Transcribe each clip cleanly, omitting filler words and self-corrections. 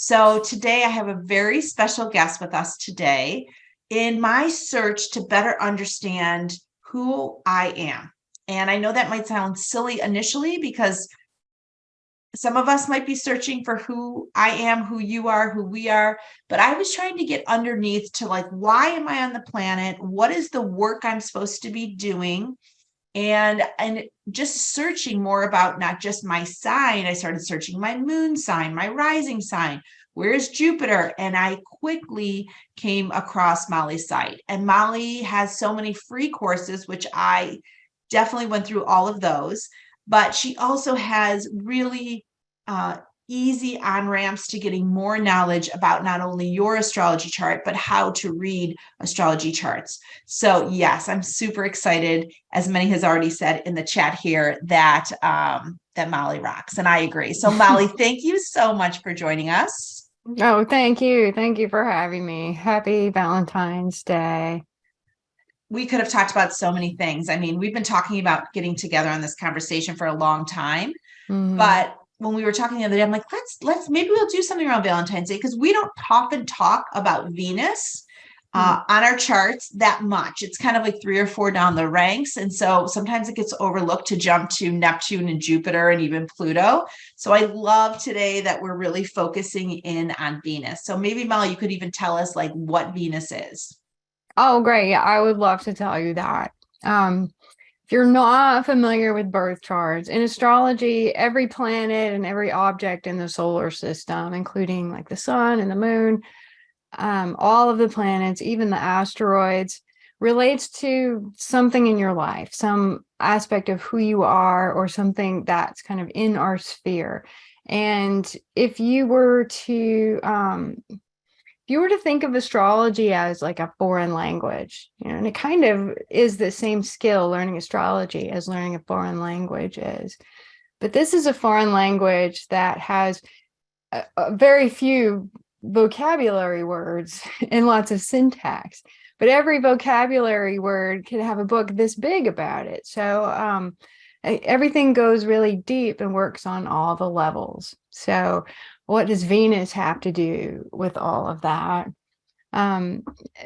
So today I have a very special guest with us today in my search to better understand who I am. And I know that might sound silly initially because some of us might be searching for who I am, who you are, who we are, but I was trying to get underneath to like, why am I on the planet? What is the work I'm supposed to be doing? And just searching more about not just my sign. I started searching my moon sign, my rising sign. Where's Jupiter? And I quickly came across Molly's site. And Molly has so many free courses, which I definitely went through all of those. But she also has really uh, easy on ramps to getting more knowledge about not only your astrology chart, but how to read astrology charts. So yes, I'm super excited, as many has already said in the chat here, that that Molly rocks, and I agree. So Molly, thank you so much for joining us. Oh, thank you. Thank you for having me. Happy Valentine's Day. We could have talked about so many things. I mean, we've been talking about getting together on this conversation for a long time, Hmm. but when we were talking the other day, I'm like, let's maybe we'll do something around Valentine's Day because we don't often talk about Venus on our charts that much. It's kind of like three or four down the ranks. And so sometimes it gets overlooked to jump to Neptune and Jupiter and even Pluto. So I love today that we're really focusing in on Venus. So maybe Molly, you could even tell us like what Venus is. Oh, great. Yeah, I would love to tell you that. If you're not familiar with birth charts, in astrology, every planet and every object in the solar system, including like the sun and the moon, all of the planets, even the asteroids, relates to something in your life, some aspect of who you are, or something that's kind of in our sphere. And if you were to think of astrology as like a foreign language, and it kind of is the same skill learning astrology as learning a foreign language is. But this is a foreign language that has a very few vocabulary words and lots of syntax. But every vocabulary word can have a book this big about it. So everything goes really deep and works on all the levels. So what does Venus have to do with all of that? Um,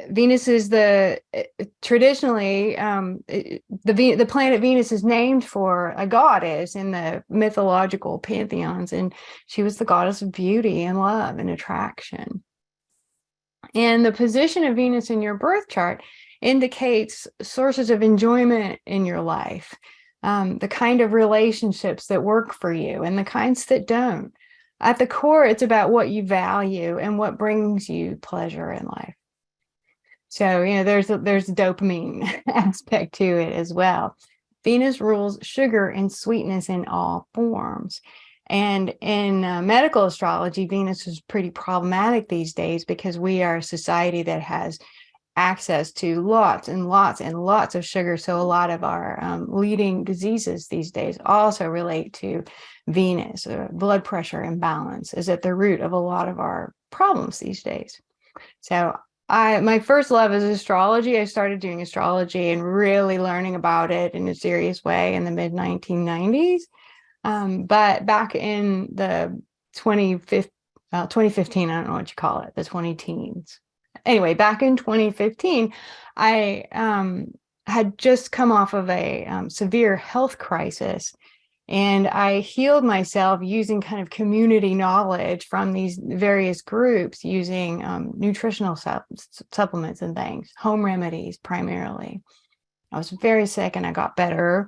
Venus is traditionally the planet Venus is named for a goddess in the mythological pantheons, and she was the goddess of beauty and love and attraction. And the position of Venus in your birth chart indicates sources of enjoyment in your life, the kind of relationships that work for you and the kinds that don't. At the core, it's about what you value and what brings you pleasure in life. So, there's a dopamine aspect to it as well. Venus rules sugar and sweetness in all forms. And in medical astrology, Venus is pretty problematic these days because we are a society that has access to lots and lots and lots of sugar. So a lot of our leading diseases these days also relate to Venus. Blood pressure imbalance is at the root of a lot of our problems these days. So my first love is astrology. I started doing astrology and really learning about it in a serious way in the mid 1990s. But back in the 2015, I don't know what you call it, the 20 teens. Anyway, back in 2015, I had just come off of a severe health crisis, and I healed myself using kind of community knowledge from these various groups, using nutritional supplements and things, home remedies primarily. I was very sick and I got better,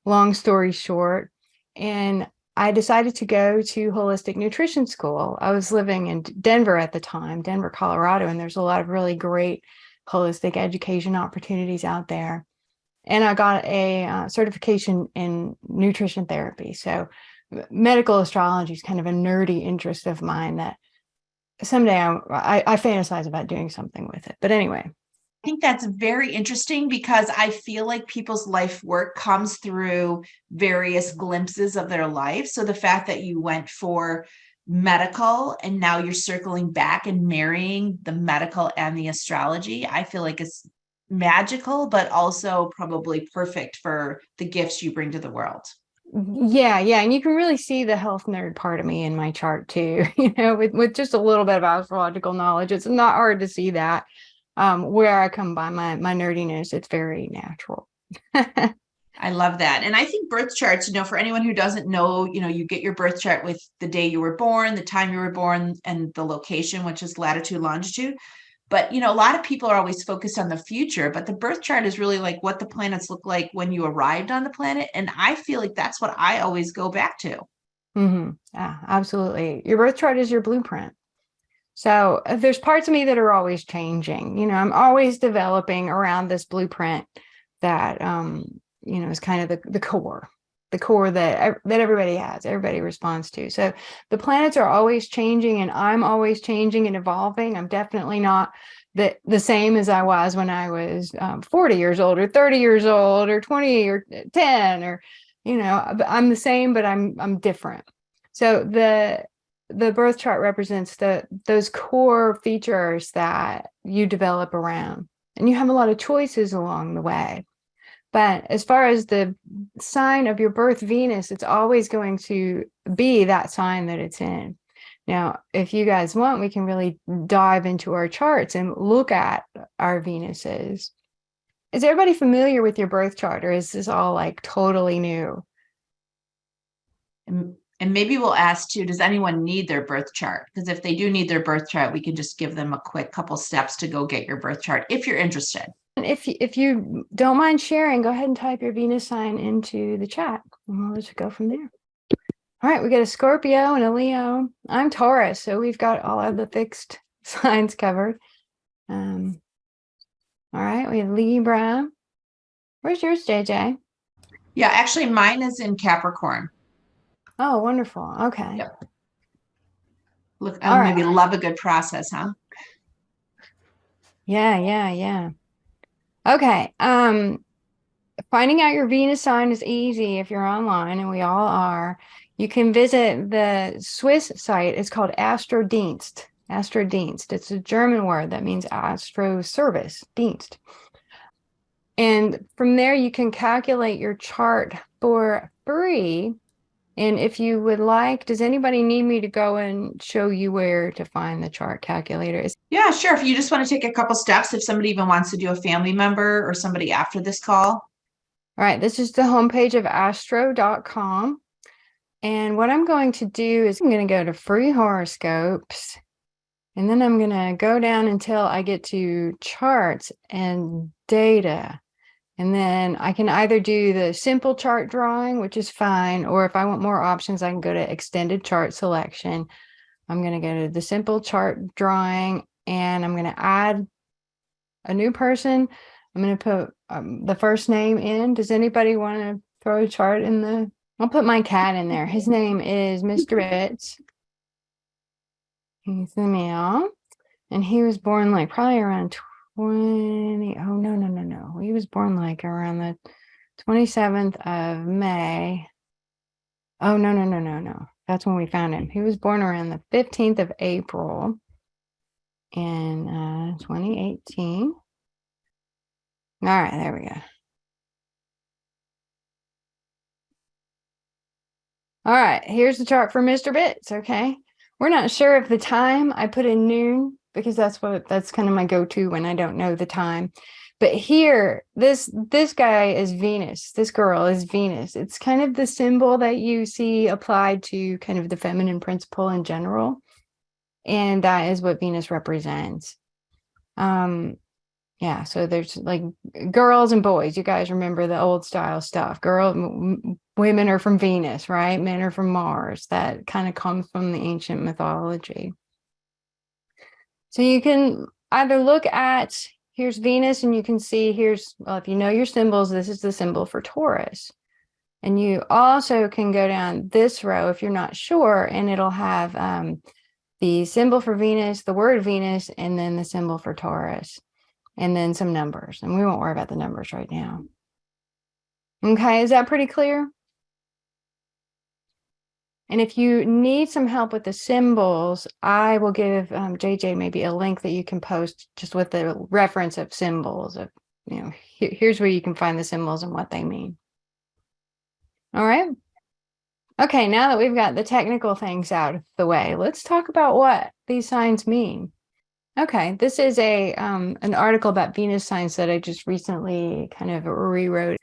long story short. And I decided to go to holistic nutrition school. I was living in Denver at the time, Denver, Colorado, and there's a lot of really great holistic education opportunities out there. And I got a certification in nutrition therapy. So medical astrology is kind of a nerdy interest of mine that someday I fantasize about doing something with it. But anyway. I think that's very interesting because I feel like people's life work comes through various glimpses of their life. So the fact that you went for medical and now you're circling back and marrying the medical and the astrology, I feel like it's magical, but also probably perfect for the gifts you bring to the world. Yeah, yeah, and you can really see the health nerd part of me in my chart too. With just a little bit of astrological knowledge, it's not hard to see that. Where I come by my nerdiness, it's very natural. I love that. And I think birth charts, for anyone who doesn't know, you get your birth chart with the day you were born, the time you were born, and the location, which is latitude, longitude. But, a lot of people are always focused on the future, but the birth chart is really like what the planets look like when you arrived on the planet. And I feel like that's what I always go back to. Yeah, absolutely. Your birth chart is your blueprint. So there's parts of me that are always changing. I'm always developing around this blueprint that is kind of the core that everybody has, everybody responds to. So the planets are always changing, and I'm always changing and evolving. I'm definitely not the same as I was when I was 40 years old or 30 years old or 20 or 10, or I'm the same, but I'm different. So the birth chart represents those core features that you develop around, and you have a lot of choices along the way. But as far as the sign of your birth Venus, it's always going to be that sign that it's in. Now, if you guys want, we can really dive into our charts and look at our Venuses. Is everybody familiar with your birth chart, or is this all like totally new? And maybe we'll ask too, does anyone need their birth chart? Because if they do need their birth chart, we can just give them a quick couple steps to go get your birth chart if you're interested. And if you don't mind sharing, go ahead and type your Venus sign into the chat, and we'll just go from there. All right, we got a Scorpio and a Leo. I'm Taurus, so we've got all of the fixed signs covered. All right, we have Libra. Where's yours, JJ? Yeah, actually, mine is in Capricorn. Oh, wonderful. Okay. Yep. Look, All right. maybe love a good process, huh? Yeah. Okay. Finding out your Venus sign is easy if you're online, and we all are. You can visit the Swiss site. It's called Astrodienst. Astrodienst. It's a German word that means astro service, Dienst. And from there, you can calculate your chart for free. And if you would like, does anybody need me to go and show you where to find the chart calculator? Yeah, sure. If you just want to take a couple steps, if somebody even wants to do a family member or somebody after this call. All right, this is the homepage of astro.com. And what I'm going to do is I'm going to go to free horoscopes, and then I'm going to go down until I get to charts and data. And then I can either do the simple chart drawing, which is fine, or if I want more options, I can go to extended chart selection. I'm going to go to the simple chart drawing, and I'm going to add a new person. I'm going to put the first name in. Does anybody want to throw a chart in the... I'll put my cat in there. His name is Mr. Ritz. He's the male, and he was born like probably around 20. Oh, no. He was born like around the 27th of May. Oh, no. That's when we found him. He was born around the 15th of April in 2018. All right, there we go. All right, here's the chart for Mr. Bits, okay? We're not sure if the time, I put in noon because that's kind of my go-to when I don't know the time. But here, this guy is Venus. This girl is Venus. It's kind of the symbol that you see applied to kind of the feminine principle in general. And that is what Venus represents. Yeah, so there's like girls and boys. You guys remember the old style stuff. Women are from Venus, right? Men are from Mars. That kind of comes from the ancient mythology. So you can either look at, here's Venus, and you can see well, if you know your symbols, this is the symbol for Taurus. And you also can go down this row if you're not sure, and it'll have the symbol for Venus, the word Venus, and then the symbol for Taurus, and then some numbers. And we won't worry about the numbers right now. Okay, is that pretty clear? And if you need some help with the symbols, I will give JJ maybe a link that you can post just with the reference of symbols of, here's where you can find the symbols and what they mean. All right. Okay, now that we've got the technical things out of the way, let's talk about what these signs mean. Okay, this is an article about Venus signs that I just recently kind of rewrote.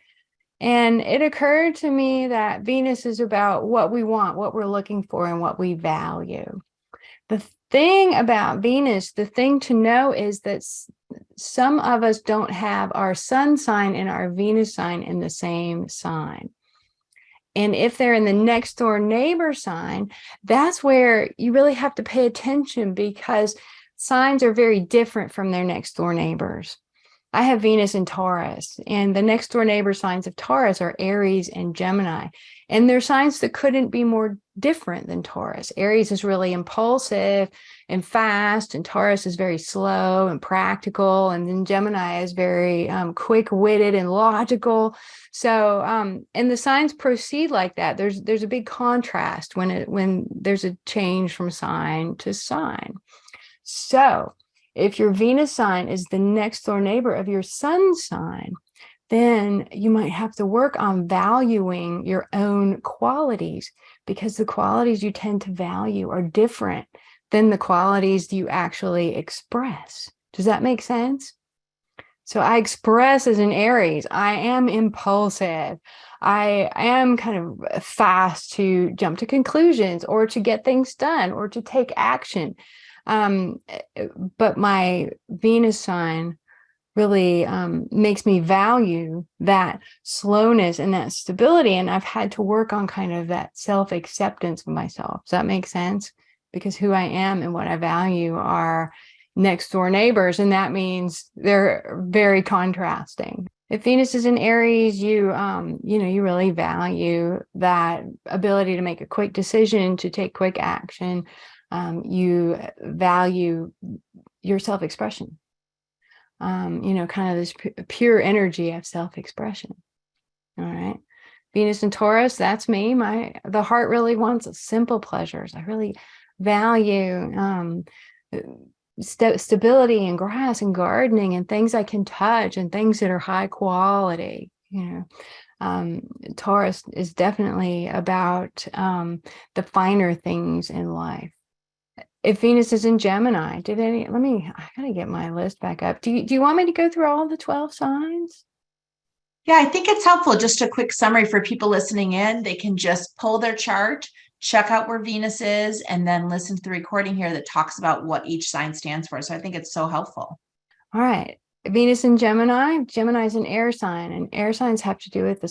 And it occurred to me that Venus is about what we want, what we're looking for, and what we value. The thing about Venus, the thing to know is that some of us don't have our sun sign and our Venus sign in the same sign. And if they're in the next door neighbor sign, that's where you really have to pay attention, because signs are very different from their next door neighbors. I have Venus in Taurus, and the next door neighbor signs of Taurus are Aries and Gemini. And they're signs that couldn't be more different than Taurus. Aries is really impulsive and fast, and Taurus is very slow and practical. And then Gemini is very quick-witted and logical. So, and the signs proceed like that. There's a big contrast when there's a change from sign to sign. So if your Venus sign is the next door neighbor of your sun sign, then you might have to work on valuing your own qualities, because the qualities you tend to value are different than the qualities you actually express. Does that make sense? So I express as an Aries, I am impulsive. I am kind of fast to jump to conclusions or to get things done or to take action. But my Venus sign really makes me value that slowness and that stability. And I've had to work on kind of that self-acceptance of myself. Does that make sense? Because who I am and what I value are next door neighbors. And that means they're very contrasting. If Venus is in Aries, you really value that ability to make a quick decision, to take quick action. You value your self-expression, kind of this pure energy of self-expression. All right. Venus and Taurus, that's me. The heart really wants simple pleasures. I really value stability and grass and gardening and things I can touch and things that are high quality. Taurus is definitely about the finer things in life. If Venus is in Gemini, I gotta get my list back up. Do you want me to go through all the 12 signs? Yeah, I think it's helpful. Just a quick summary for people listening in. They can just pull their chart, check out where Venus is, and then listen to the recording here that talks about what each sign stands for. So I think it's so helpful. All right. Venus in Gemini. Gemini is an air sign, and air signs have to do with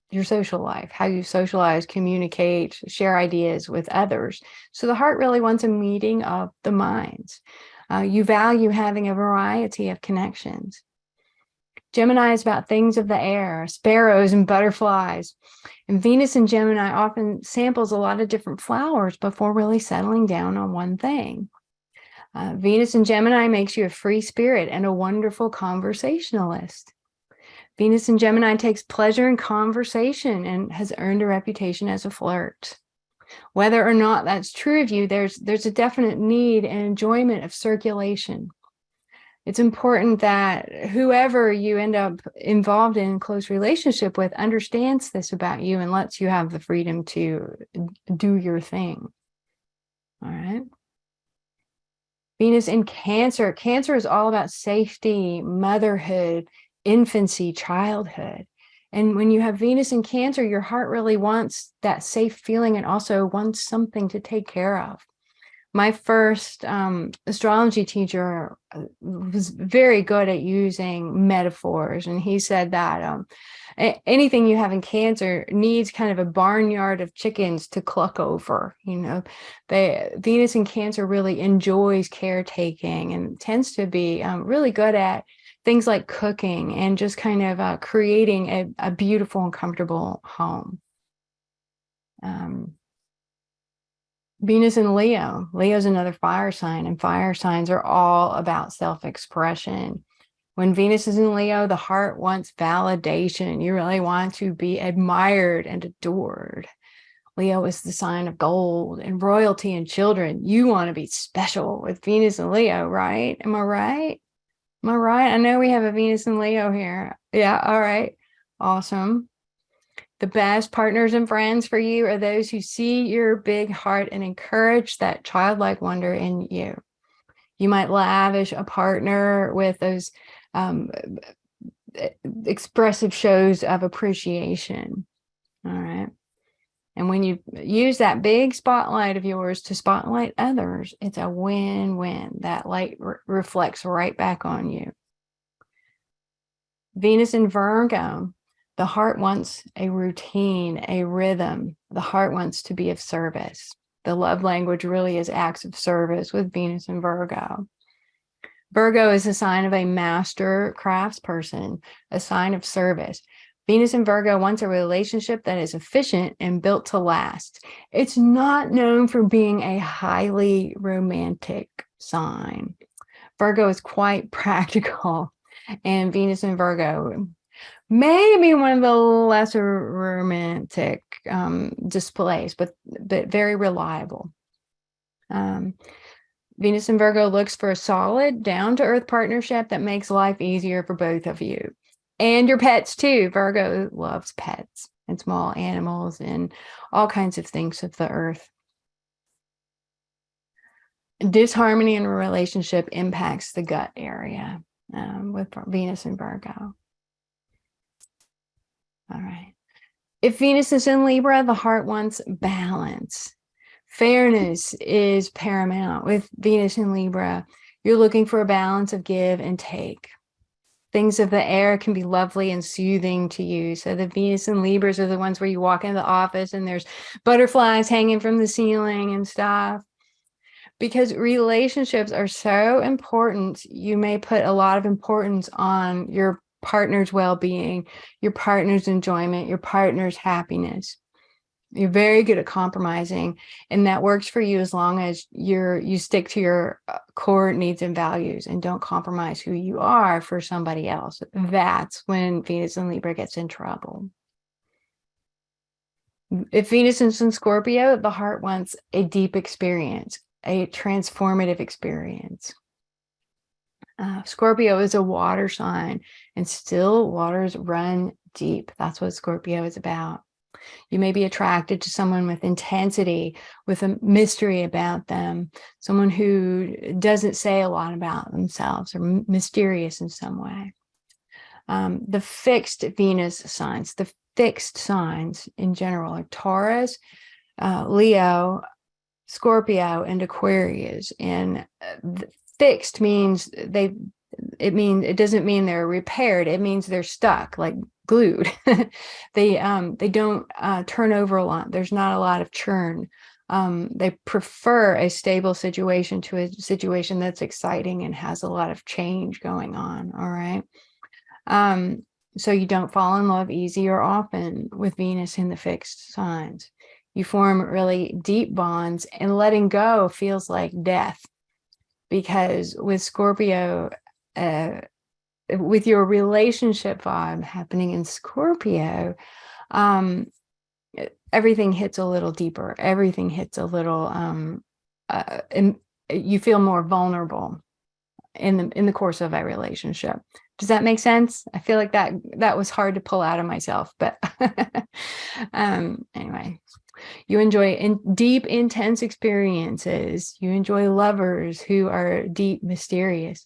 your social life, how you socialize, communicate, share ideas with others. So the heart really wants a meeting of the minds. You value having a variety of connections. Gemini is about things of the air, sparrows and butterflies. And Venus in Gemini often samples a lot of different flowers before really settling down on one thing. Venus in Gemini makes you a free spirit and a wonderful conversationalist. Venus in Gemini takes pleasure in conversation and has earned a reputation as a flirt. Whether or not that's true of you, there's a definite need and enjoyment of circulation. It's important that whoever you end up involved in close relationship with understands this about you and lets you have the freedom to do your thing. All right. Venus in Cancer. Cancer is all about safety, motherhood, infancy, childhood. And when you have Venus in Cancer, your heart really wants that safe feeling and also wants something to take care of. My first astrology teacher was very good at using metaphors. And he said that anything you have in Cancer needs kind of a barnyard of chickens to cluck over. Venus in Cancer really enjoys caretaking and tends to be really good at things like cooking and just kind of creating a beautiful and comfortable home. Venus in Leo. Leo is another fire sign, and fire signs are all about self-expression. When Venus is in Leo, the heart wants validation. You really want to be admired and adored. Leo is the sign of gold and royalty and children. You want to be special with Venus and Leo, right? Am I right? Am I right? I know we have a Venus in Leo here. Yeah, all right. Awesome. The best partners and friends for you are those who see your big heart and encourage that childlike wonder in you. You might lavish a partner with those expressive shows of appreciation. All right. And when you use that big spotlight of yours to spotlight others, it's a win-win. That light reflects right back on you. Venus in Virgo, the heart wants a routine, a rhythm. The heart wants to be of service. The love language really is acts of service with Venus in Virgo. Virgo is a sign of a master craftsperson, a sign of service. Venus in Virgo wants a relationship that is efficient and built to last. It's not known for being a highly romantic sign. Virgo is quite practical, and Venus in Virgo may be one of the lesser romantic displays, but very reliable. Venus in Virgo looks for a solid, down-to-earth partnership that makes life easier for both of you. And your pets too. Virgo loves pets and small animals and all kinds of things of the earth. Disharmony in a relationship impacts the gut area with Venus and Virgo. All right. If Venus is in Libra, the heart wants balance. Fairness is paramount. With Venus in Libra, you're looking for a balance of give and take. Things of the air can be lovely and soothing to you. So the Venus and Libras are the ones where you walk into the office and there's butterflies hanging from the ceiling and stuff. Because relationships are so important, you may put a lot of importance on your partner's well-being, your partner's enjoyment, your partner's happiness. You're very good at compromising, and that works for you as long as you stick to your core needs and values and don't compromise who you are for somebody else. That's when Venus in Libra gets in trouble. If Venus is in Scorpio, the heart wants a deep experience, a transformative experience. Scorpio is a water sign, and still waters run deep. That's what Scorpio is about. You may be attracted to someone with intensity, with a mystery about them, someone who doesn't say a lot about themselves or mysterious in some way. The fixed Venus signs, the fixed signs in general are Taurus, Leo, Scorpio, and Aquarius. And fixed means it doesn't mean they're repaired. It means they're stuck, like glued. They don't turn over a lot. There's not a lot of churn. They prefer a stable situation to a situation that's exciting and has a lot of change going on. All right. So you don't fall in love easy or often with Venus in the fixed signs. You form really deep bonds, and letting go feels like death, because with Scorpio, with your relationship vibe happening in Scorpio, everything hits a little deeper. Everything hits a little, and you feel more vulnerable in the course of a relationship. Does that make sense? I feel like that was hard to pull out of myself, but anyway. You enjoy deep, intense experiences. You enjoy lovers who are deep, mysterious.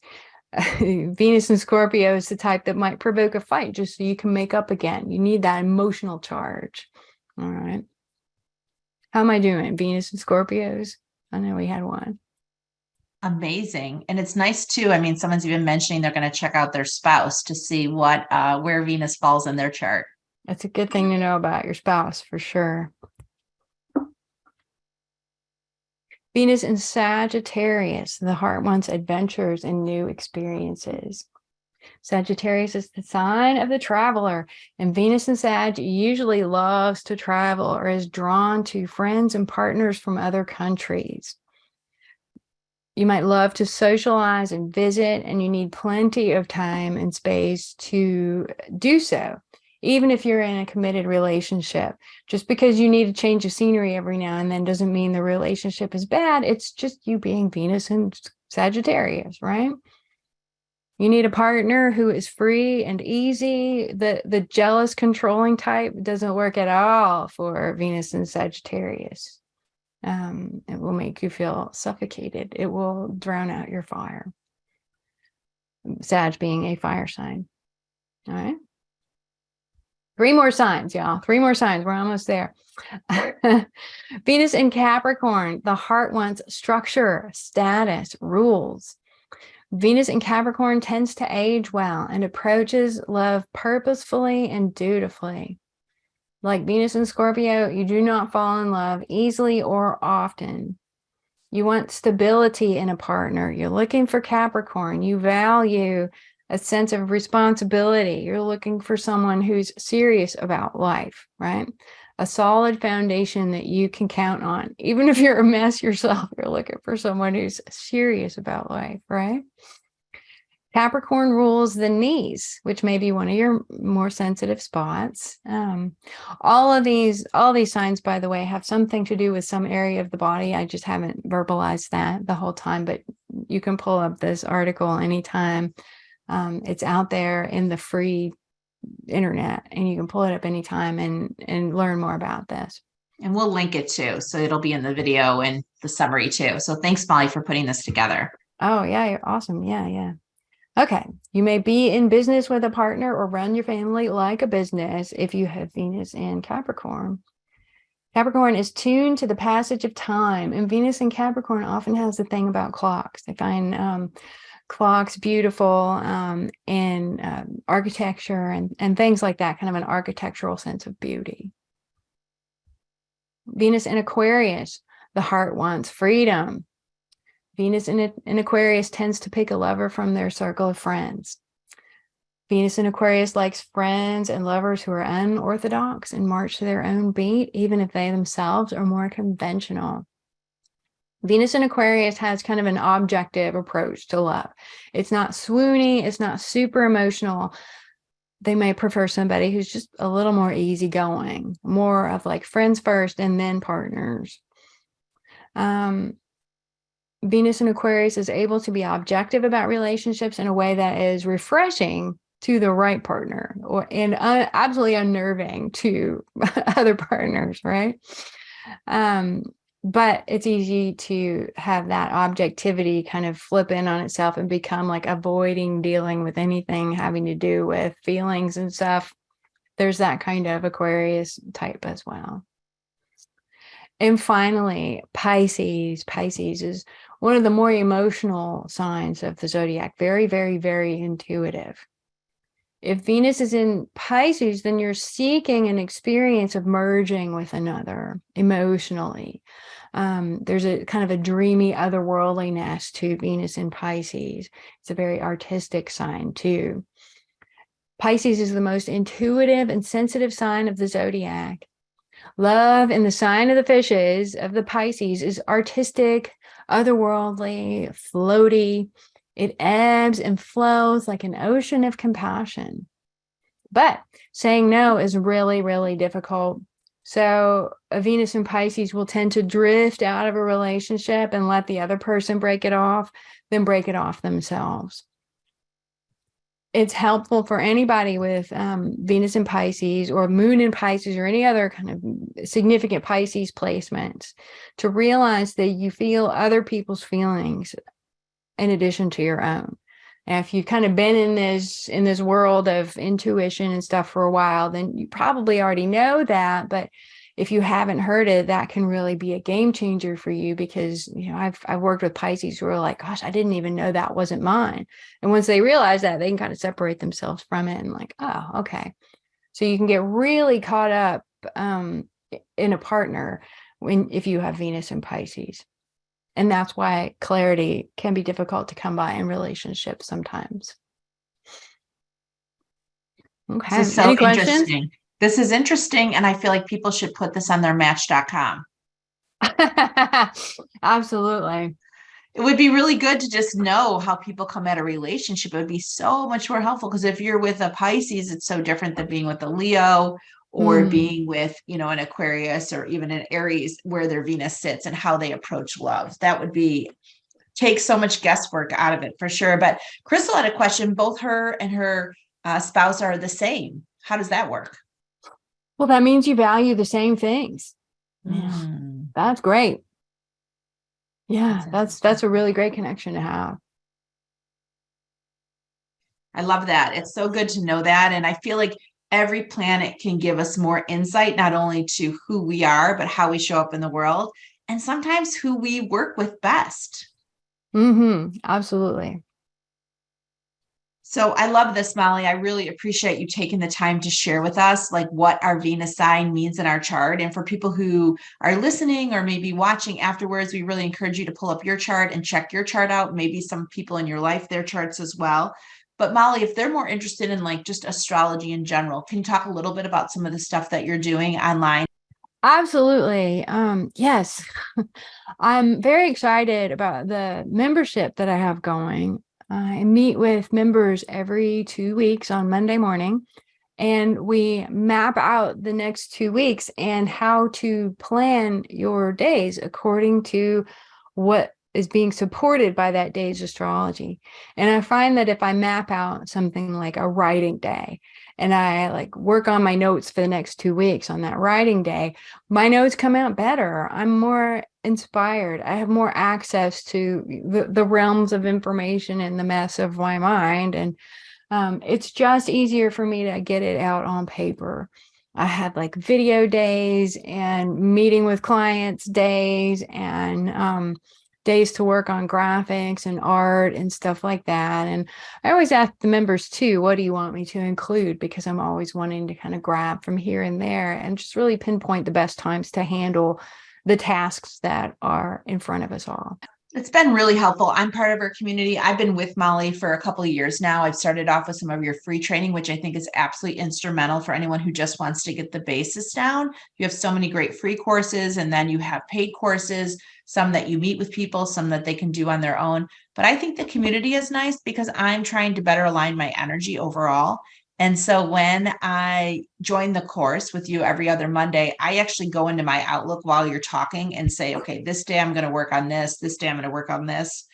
Venus and Scorpio is the type that might provoke a fight just so you can make up again. You need that emotional charge. All right. How am I doing? Venus and Scorpios? I know we had one. Amazing. And it's nice too. I mean, someone's even mentioning they're going to check out their spouse to see where Venus falls in their chart. That's a good thing to know about your spouse for sure. Venus in Sagittarius, the heart wants adventures and new experiences. Sagittarius is the sign of the traveler, and Venus in Sag usually loves to travel or is drawn to friends and partners from other countries. You might love to socialize and visit, and you need plenty of time and space to do so, even if you're in a committed relationship. Just because you need a change of scenery every now and then doesn't mean the relationship is bad. It's just you being Venus and Sagittarius, right? You need a partner who is free and easy. The jealous, controlling type doesn't work at all for Venus in Sagittarius. It will make you feel suffocated. It will drown out your fire. Sag being a fire sign. All right. 3 more signs, y'all. 3 more signs. We're almost there. Venus in Capricorn. The heart wants structure, status, rules. Venus in Capricorn tends to age well and approaches love purposefully and dutifully. Like Venus in Scorpio, you do not fall in love easily or often. You want stability in a partner. You're looking for Capricorn. You value a sense of responsibility. You're looking for someone who's serious about life, right? A solid foundation that you can count on. Even if you're a mess yourself, you're looking for someone who's serious about life, right? Capricorn rules the knees, which may be one of your more sensitive spots. All these signs, by the way, have something to do with some area of the body. I just haven't verbalized that the whole time, but you can pull up this article anytime. It's out there in the free internet, and you can pull it up anytime and learn more about this. And we'll link it too. So it'll be in the video and the summary too. So thanks, Molly, for putting this together. Oh, yeah, you're awesome. Yeah. Okay, you may be in business with a partner or run your family like a business if you have Venus in Capricorn. Capricorn is tuned to the passage of time, and Venus in Capricorn often has a thing about clocks. They find clocks beautiful in architecture and things like that, kind of an architectural sense of beauty. Venus in Aquarius, the heart wants freedom. Venus in Aquarius tends to pick a lover from their circle of friends. Venus in Aquarius likes friends and lovers who are unorthodox and march to their own beat, even if they themselves are more conventional. Venus in Aquarius has kind of an objective approach to love. It's not swoony. It's not super emotional. They may prefer somebody who's just a little more easygoing, more of like friends first and then partners. Venus in Aquarius is able to be objective about relationships in a way that is refreshing to the right partner and absolutely unnerving to other partners, right? But it's easy to have that objectivity kind of flip in on itself and become like avoiding dealing with anything having to do with feelings and stuff. There's that kind of Aquarius type as well. And finally, Pisces. Pisces is one of the more emotional signs of the zodiac. Very, very, very intuitive. If Venus is in Pisces, then you're seeking an experience of merging with another emotionally. There's a kind of a dreamy otherworldliness to Venus in Pisces. It's a very artistic sign too. Pisces is the most intuitive and sensitive sign of the zodiac. Love in the sign of the fishes of the Pisces is artistic, otherworldly, floaty. It ebbs and flows like an ocean of compassion. But saying no is really, really difficult. So a Venus in Pisces will tend to drift out of a relationship and let the other person break it off, then break it off themselves. It's helpful for anybody with Venus in Pisces or Moon in Pisces or any other kind of significant Pisces placements to realize that you feel other people's feelings in addition to your own. And if you've kind of been in this world of intuition and stuff for a while, then you probably already know that. But if you haven't heard it, that can really be a game changer for you, because I've worked with Pisces who are like, gosh, I didn't even know that wasn't mine. And once they realize that, they can kind of separate themselves from it and like, oh, okay. So you can get really caught up in a partner if you have Venus in Pisces. And that's why clarity can be difficult to come by in relationships sometimes. Okay. This is so Any questions? interesting. This is interesting, and I feel like people should put this on their Match.com. Absolutely. It would be really good to just know how people come at a relationship. It would be so much more helpful, because if you're with a Pisces, it's so different than being with a Leo or being with, an Aquarius or even an Aries, where their Venus sits and how they approach love. That would be takes so much guesswork out of it for sure. But Crystal had a question. Both her and her spouse are the same. How does that work? Well, that means you value the same things. Mm, That's great. Yeah, that's that's a really great connection to have. I love that. It's so good to know that. And I feel like every planet can give us more insight, not only to who we are, but how we show up in the world, and sometimes who we work with best. Absolutely. So I love this, Molly. I really appreciate you taking the time to share with us like what our Venus sign means in our chart. And for people who are listening or maybe watching afterwards, we really encourage you to pull up your chart and check your chart out. Maybe some people in your life, their charts as well. But Molly, if they're more interested in like just astrology in general, can you talk a little bit about some of the stuff that you're doing online? Absolutely. Yes. I'm very excited about the membership that I have going. I meet with members every 2 weeks on Monday morning, and we map out the next 2 weeks and how to plan your days according to what is being supported by that day's astrology. And I find that if I map out something like a writing day and I like work on my notes for the next 2 weeks on that writing day, my notes come out better. I'm more inspired. I have more access to the realms of information in the mess of my mind. And it's just easier for me to get it out on paper. I had like video days and meeting with clients days and days to work on graphics and art and stuff like that. And I always ask the members too, what do you want me to include? Because I'm always wanting to kind of grab from here and there and just really pinpoint the best times to handle the tasks that are in front of us all. It's been really helpful. I'm part of our community. I've been with Molly for a couple of years now. I've started off with some of your free training, which I think is absolutely instrumental for anyone who just wants to get the basis down. You have so many great free courses, and then you have paid courses, some that you meet with people, some that they can do on their own. But I think the community is nice because I'm trying to better align my energy overall. And so when I join the course with you every other Monday, I actually go into my Outlook while you're talking and say, okay, this day I'm going to work on this. This day I'm going to work on this.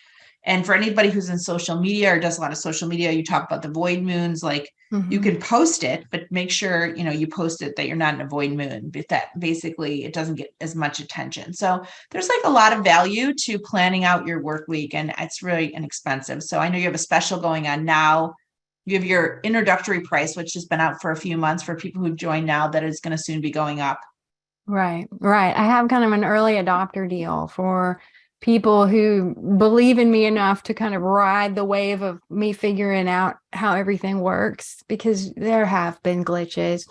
And for anybody who's in social media or does a lot of social media, you talk about the void moons, like you can post it, but make sure, you post it that you're not in a void moon, but that basically it doesn't get as much attention. So there's like a lot of value to planning out your work week, and it's really inexpensive. So I know you have a special going on now. You have your introductory price, which has been out for a few months for people who've joined now, that is going to soon be going up. Right, right. I have kind of an early adopter deal for people who believe in me enough to kind of ride the wave of me figuring out how everything works, because there have been glitches.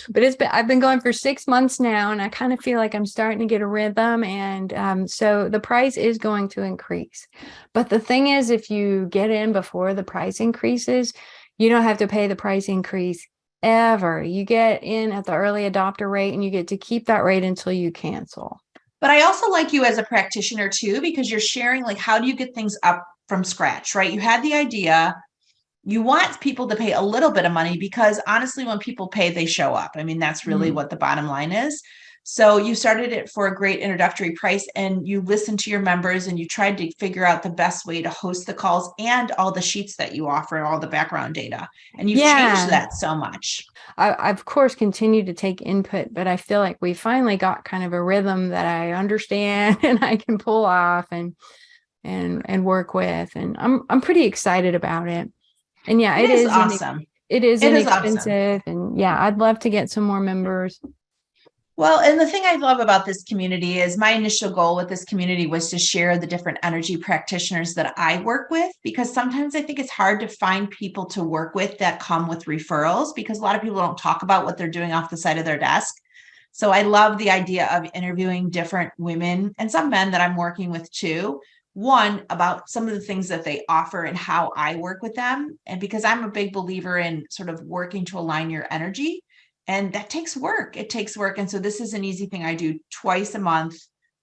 But I've been going for 6 months now, and I kind of feel like I'm starting to get a rhythm. And so the price is going to increase. But the thing is, if you get in before the price increases, you don't have to pay the price increase ever. You get in at the early adopter rate, and you get to keep that rate until you cancel. But I also like you as a practitioner too, because you're sharing like, how do you get things up from scratch, right? You had the idea. You want people to pay a little bit of money because honestly, when people pay, they show up. I mean, that's really what the bottom line is. So you started it for a great introductory price, and you listened to your members and you tried to figure out the best way to host the calls and all the sheets that you offer, all the background data. And you've changed that so much. I of course continue to take input, but I feel like we finally got kind of a rhythm that I understand and I can pull off and work with. And I'm pretty excited about it. And yeah, it is awesome. It is inexpensive. Awesome. And yeah, I'd love to get some more members. Well, and the thing I love about this community is my initial goal with this community was to share the different energy practitioners that I work with, because sometimes I think it's hard to find people to work with that come with referrals, because a lot of people don't talk about what they're doing off the side of their desk. So I love the idea of interviewing different women and some men that I'm working with too. One, about some of the things that they offer and how I work with them. And because I'm a big believer in sort of working to align your energy. And that takes work. It takes work. And so this is an easy thing I do twice a month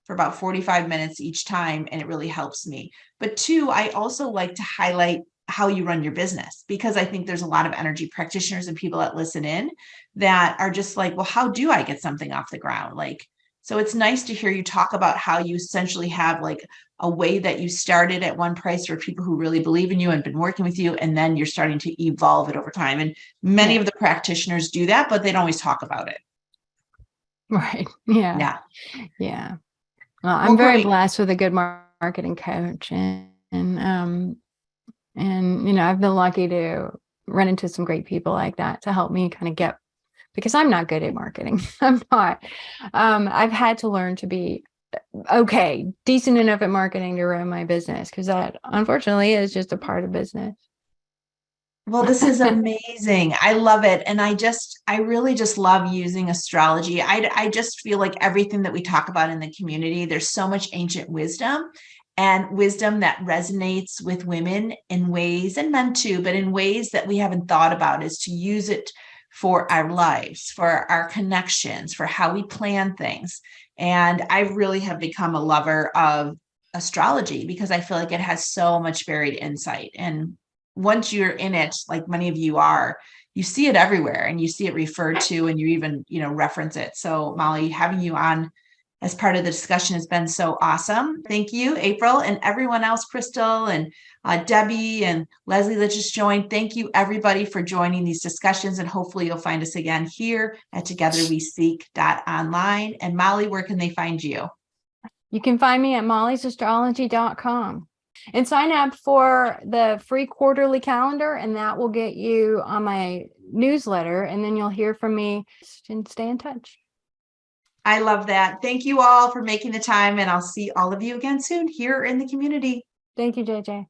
for about 45 minutes each time. And it really helps me. But two, I also like to highlight how you run your business, because I think there's a lot of energy practitioners and people that listen in that are just like, well, how do I get something off the ground? Like, So it's nice to hear you talk about how you essentially have like a way that you started at one price for people who really believe in you and been working with you, and then you're starting to evolve it over time. And many Yeah. of the practitioners do that, but they don't always talk about it. Right. Yeah. Yeah. Yeah. Well, Well, I'm very great. blessed with a good marketing coach, and I've been lucky to run into some great people like that to help me kind of get, because I'm not good at marketing. I'm not. I've had to learn to be okay, decent enough at marketing to run my business, because that unfortunately is just a part of business. Well, this is amazing. I love it. And I really just love using astrology. I just feel like everything that we talk about in the community, there's so much ancient wisdom and wisdom that resonates with women in ways, and men too, but in ways that we haven't thought about, is to use it for our lives, for our connections, for how we plan things. And I really have become a lover of astrology because I feel like it has so much buried insight. And once you're in it, like many of you are, you see it everywhere and you see it referred to, and you even, reference it. So Molly, having you on as part of the discussion has been so awesome. Thank you, April, and everyone else, Crystal and Debbie and Leslie that just joined. Thank you, everybody, for joining these discussions. And hopefully you'll find us again here at togetherweseek.online. And Molly, where can they find you? You can find me at mollysastrology.com and sign up for the free quarterly calendar, and that will get you on my newsletter, and then you'll hear from me and stay in touch. I love that. Thank you all for making the time, and I'll see all of you again soon here in the community. Thank you, JJ.